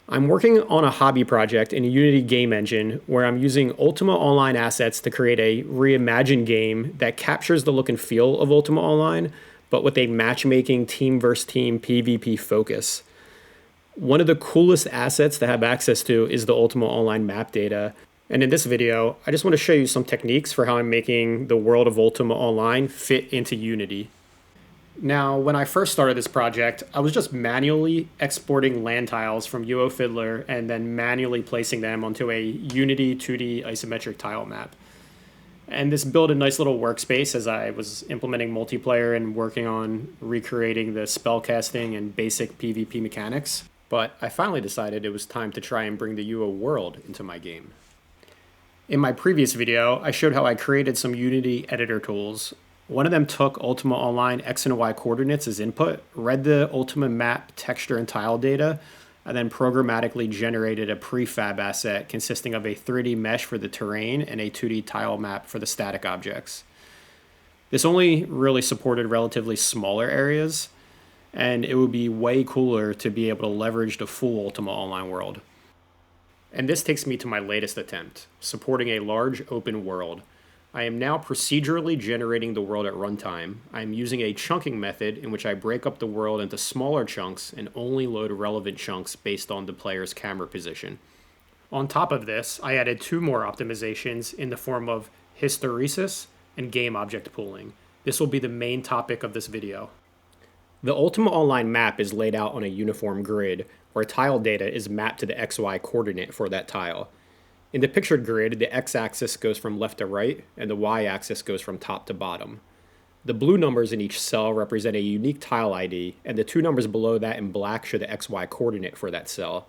I'm working on a hobby project in a Unity game engine where I'm using Ultima Online assets to create a reimagined game that captures the look and feel of Ultima Online, but with a matchmaking team versus team PvP focus. One of the coolest assets to have access to is the Ultima Online map data. And in this video, I just want to show you some techniques for how I'm making the world of Ultima Online fit into Unity. Now, when I first started this project, I was just manually exporting land tiles from UOFiddler and then manually placing them onto a Unity 2D isometric tile map. And this built a nice little workspace as I was implementing multiplayer and working on recreating the spellcasting and basic PvP mechanics. But I finally decided it was time to try and bring the UO world into my game. In my previous video, I showed how I created some Unity editor tools. One of them took Ultima Online X and Y coordinates as input, read the Ultima map texture and tile data, and then programmatically generated a prefab asset consisting of a 3D mesh for the terrain and a 2D tile map for the static objects. This only really supported relatively smaller areas, and it would be way cooler to be able to leverage the full Ultima Online world. And this takes me to my latest attempt, supporting a large open world. I am now procedurally generating the world at runtime. I am using a chunking method in which I break up the world into smaller chunks and only load relevant chunks based on the player's camera position. On top of this, I added two more optimizations in the form of hysteresis and game object pooling. This will be the main topic of this video. The Ultima Online map is laid out on a uniform grid, where tile data is mapped to the XY coordinate for that tile. In the pictured grid, the x-axis goes from left to right, and the y-axis goes from top to bottom. The blue numbers in each cell represent a unique tile ID, and the two numbers below that in black show the xy coordinate for that cell.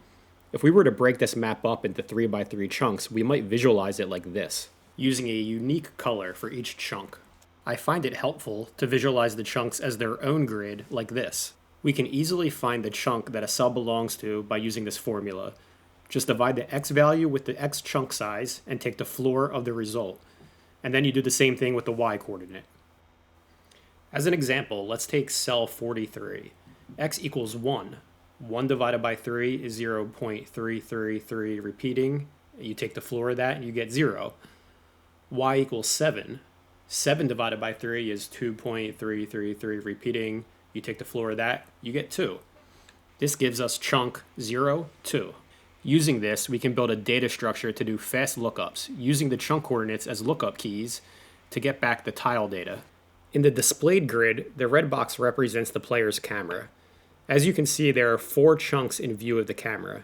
If we were to break this map up into 3x3 chunks, we might visualize it like this, using a unique color for each chunk. I find it helpful to visualize the chunks as their own grid like this. We can easily find the chunk that a cell belongs to by using this formula. Just divide the x value with the x chunk size and take the floor of the result. And then you do the same thing with the y coordinate. As an example, let's take cell 43. X equals 1. 1 divided by 3 is 0.333 repeating. You take the floor of that and you get 0. Y equals 7. 7 divided by 3 is 2.333 repeating. You take the floor of that, you get 2. This gives us chunk 0, 2. Using this, we can build a data structure to do fast lookups, using the chunk coordinates as lookup keys to get back the tile data. In the displayed grid, the red box represents the player's camera. As you can see, there are 4 chunks in view of the camera.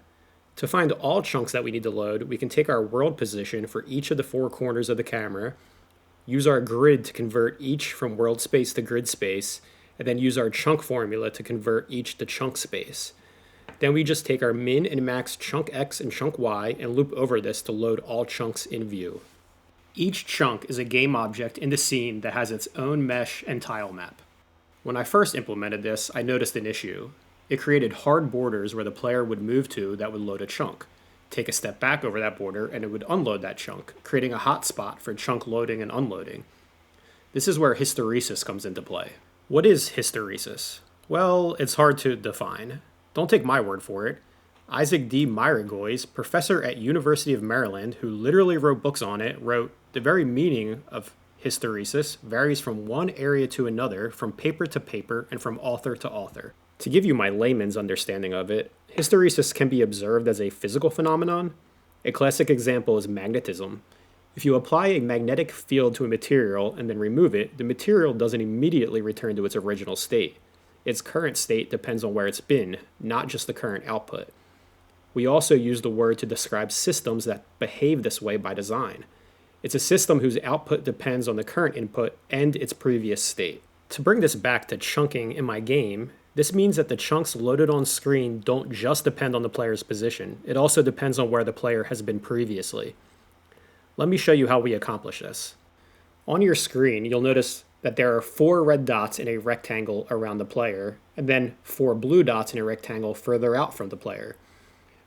To find all chunks that we need to load, we can take our world position for each of the 4 corners of the camera, use our grid to convert each from world space to grid space, and then use our chunk formula to convert each to chunk space. Then we just take our min and max chunk X and chunk Y and loop over this to load all chunks in view. Each chunk is a game object in the scene that has its own mesh and tile map. When I first implemented this, I noticed an issue. It created hard borders where the player would move to that would load a chunk. Take a step back over that border and it would unload that chunk, creating a hotspot for chunk loading and unloading. This is where hysteresis comes into play. What is hysteresis? Well, it's hard to define. Don't take my word for it. Isaac D. Myrigoys, professor at University of Maryland, who literally wrote books on it, wrote, "The very meaning of hysteresis varies from one area to another, from paper to paper, and from author to author." To give you my layman's understanding of it, hysteresis can be observed as a physical phenomenon. A classic example is magnetism. If you apply a magnetic field to a material and then remove it, the material doesn't immediately return to its original state. Its current state depends on where it's been, not just the current output. We also use the word to describe systems that behave this way by design. It's a system whose output depends on the current input and its previous state. To bring this back to chunking in my game, this means that the chunks loaded on screen don't just depend on the player's position. It also depends on where the player has been previously. Let me show you how we accomplish this. On your screen, you'll notice that there are 4 red dots in a rectangle around the player, and then 4 blue dots in a rectangle further out from the player.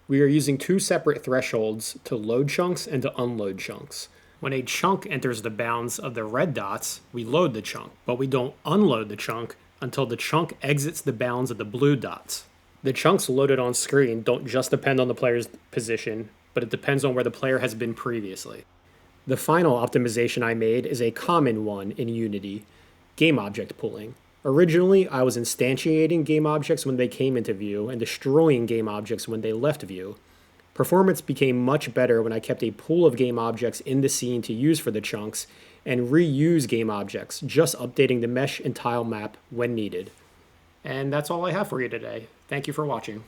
We are using 2 separate thresholds to load chunks and to unload chunks. When a chunk enters the bounds of the red dots, we load the chunk, but we don't unload the chunk until the chunk exits the bounds of the blue dots. The chunks loaded on screen don't just depend on the player's position, but it depends on where the player has been previously. The final optimization I made is a common one in Unity: game object pooling. Originally, I was instantiating game objects when they came into view and destroying game objects when they left view. Performance became much better when I kept a pool of game objects in the scene to use for the chunks and reuse game objects, just updating the mesh and tile map when needed. And that's all I have for you today. Thank you for watching.